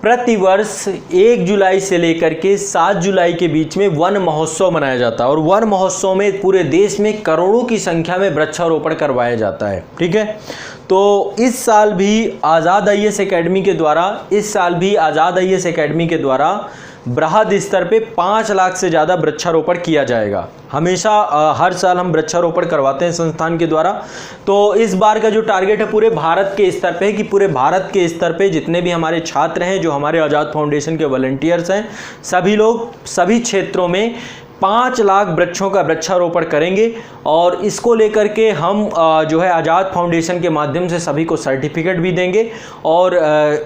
प्रतिवर्ष 1 जुलाई से लेकर के 7 जुलाई के बीच में वन महोत्सव मनाया जाता है और वन महोत्सव में पूरे देश में करोड़ों की संख्या में वृक्षारोपण करवाया जाता है। ठीक है, तो इस साल भी आज़ाद आईएएस एकेडमी के द्वारा बृहद स्तर पे 5 लाख से ज़्यादा वृक्षारोपण किया जाएगा। हमेशा हर साल हम वृक्षारोपण करवाते हैं संस्थान के द्वारा। तो इस बार का जो टारगेट है पूरे भारत के स्तर पे है कि पूरे भारत के स्तर पे जितने भी हमारे छात्र हैं, जो हमारे आज़ाद फाउंडेशन के वॉलंटियर्स हैं, सभी लोग सभी क्षेत्रों में 5 लाख वृक्षों का वृक्षारोपण करेंगे। और इसको लेकर के हम जो है आज़ाद फाउंडेशन के माध्यम से सभी को सर्टिफिकेट भी देंगे। और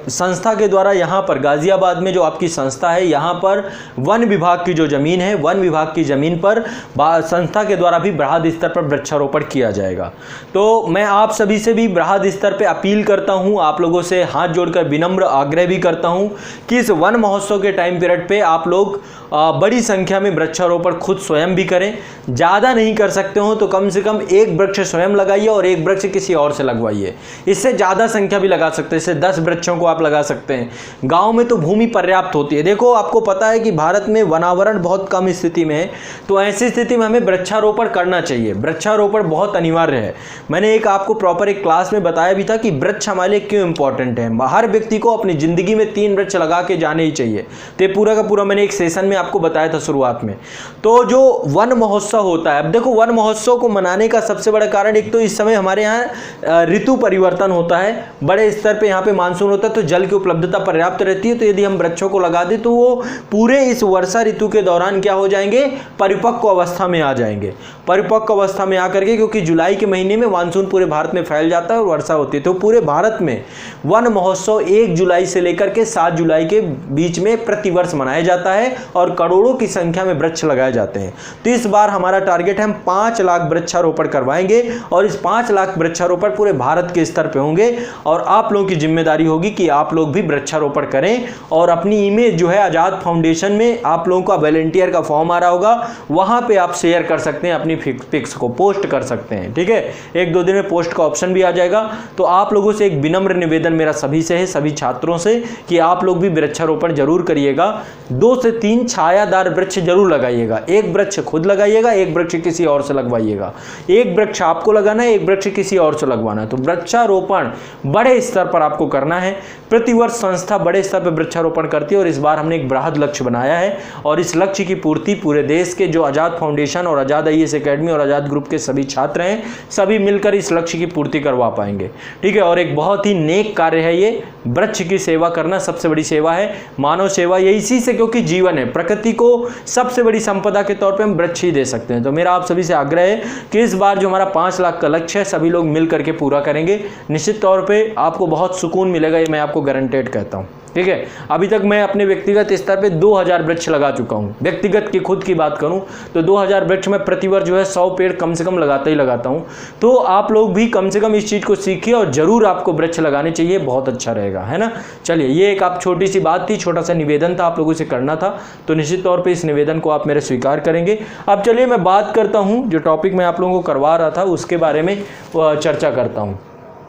संस्था के द्वारा यहाँ पर गाज़ियाबाद में जो आपकी संस्था है, यहाँ पर वन विभाग की जो ज़मीन है, वन विभाग की ज़मीन पर संस्था के द्वारा भी बृहद स्तर पर वृक्षारोपण किया जाएगा। तो मैं आप सभी से भी बृहद स्तर पर अपील करता हूँ, आप लोगों से हाथ जोड़कर विनम्र आग्रह भी करता हूँ कि इस वन महोत्सव के टाइम पीरियड पर आप लोग बड़ी संख्या में वृक्षारोपण खुद स्वयं भी करें। ज़्यादा नहीं कर सकते हो तो कम से कम 1 वृक्ष स्वयं लगाइए और 1 वृक्ष किसी और से लगवाइए। इससे ज़्यादा संख्या भी लगा सकते हैं, इससे 10 वृक्षों को आप लगा सकते हैं। गांव में तो भूमि पर्याप्त होती है। देखो, आपको पता है कि भारत में वनावरण बहुत कम स्थिति में है, तो ऐसी स्थिति में हमें वृक्षारोपण करना चाहिए। वृक्षारोपण बहुत अनिवार्य है। मैंने आपको प्रॉपर एक क्लास में बताया भी था कि वृक्ष हमारे लिए क्यों इंपॉर्टेंट है। हर व्यक्ति को अपनी ज़िंदगी में 3 वृक्ष लगा के जाने ही चाहिए। तो ये पूरा का पूरा मैंने एक सेशन में आपको बताया था शुरुआत में। तो जो वन महोत्सव होता है, अब देखो वन महोत्सव को मनाने का सबसे बड़ा कारण, एक तो इस समय हमारे यहाँ ऋतु परिवर्तन होता है, बड़े स्तर पे यहाँ पे मानसून होता है, तो जल की उपलब्धता पर्याप्त रहती है। तो यदि हम वृक्षों को लगा दें तो वो पूरे इस वर्षा ऋतु के दौरान क्या हो जाएंगे, परिपक्व अवस्था में आ जाएंगे। परिपक्व अवस्था में आकर के, क्योंकि जुलाई के महीने में मानसून पूरे भारत में फैल जाता है और वर्षा होती है, तो पूरे भारत में वन महोत्सव 1 जुलाई से लेकर के 7 जुलाई के बीच में प्रतिवर्ष मनाया जाता है और करोड़ों की संख्या में वृक्ष लगाए जाते हैं। तो इस बार हमारा टारगेट है हम 5 लाख वृक्षारोपण करवाएंगे और इस 5 लाख वृक्षारोपण पूरे भारत के स्तर पे होंगे। और आप लोगों की जिम्मेदारी होगी कि आप लोग भी वृक्षारोपण करें और अपनी इमेज जो है आज़ाद फाउंडेशन में आप लोगों का वॉलंटियर का फॉर्म आ रहा होगा, वहां पे आप शेयर कर सकते हैं, अपनी पिक्स को पोस्ट कर सकते हैं। ठीक है, 1-2 दिन में पोस्ट का ऑप्शन भी आ जाएगा। तो आप लोगों से एक विनम्र निवेदन मेरा सभी से है, सभी छात्रों से, कि आप लोग भी वृक्षारोपण जरूर करिएगा। 2 से 3 छायादार वृक्ष जरूर लगाइएगा। 1 वृक्ष खुद लगाइएगा, 1 वृक्ष किसी और से लगवाइएगा। 1 वृक्ष आपको लगाना है, 1 वृक्ष किसी और से लगवाना है। तो वृक्षारोपण बड़े स्तर पर आपको करना है। प्रतिवर्ष संस्था बड़े स्तर पर वृक्षारोपण करती है और इस बार हमने एक बृहद लक्ष्य बनाया है और इस लक्ष्य की पूर्ति पूरे देश के जो आज़ाद फाउंडेशन और आज़ाद आईएएस एकेडमी और आज़ाद ग्रुप के सभी छात्र हैं, सभी मिलकर इस लक्ष्य की पूर्ति करवा पाएंगे। ठीक है, और एक बहुत ही नेक कार्य है ये। वृक्ष की सेवा करना सबसे बड़ी सेवा है, मानव सेवा। ये इसी से, क्योंकि जीवन है, प्रकृति को सबसे बड़ी संपदा के तौर पे हम वृक्ष ही दे सकते हैं। तो मेरा आप सभी से आग्रह है कि इस बार जो हमारा 5 लाख का लक्ष्य है, सभी लोग मिल करके पूरा करेंगे। निश्चित तौर पे आपको बहुत सुकून मिलेगा, ये मैं आपको गारंटेड कहता हूँ। ठीक है, अभी तक मैं अपने व्यक्तिगत स्तर पे 2000 वृक्ष लगा चुका हूँ। व्यक्तिगत की खुद की बात करूँ तो 2000 वृक्ष में प्रतिवर्ष जो है 100 पेड़ कम से कम लगाता ही लगाता हूँ। तो आप लोग भी कम से कम इस चीज़ को सीखिए और जरूर आपको वृक्ष लगाने चाहिए, बहुत अच्छा रहेगा, है ना। चलिए, ये एक आप छोटी सी बात थी, छोटा सा निवेदन था, आप लोगों से करना था। तो निश्चित तौर पर इस निवेदन को आप मेरे स्वीकार करेंगे। अब चलिए मैं बात करता हूँ, जो टॉपिक मैं आप लोगों को करवा रहा था उसके बारे में चर्चा करता हूँ।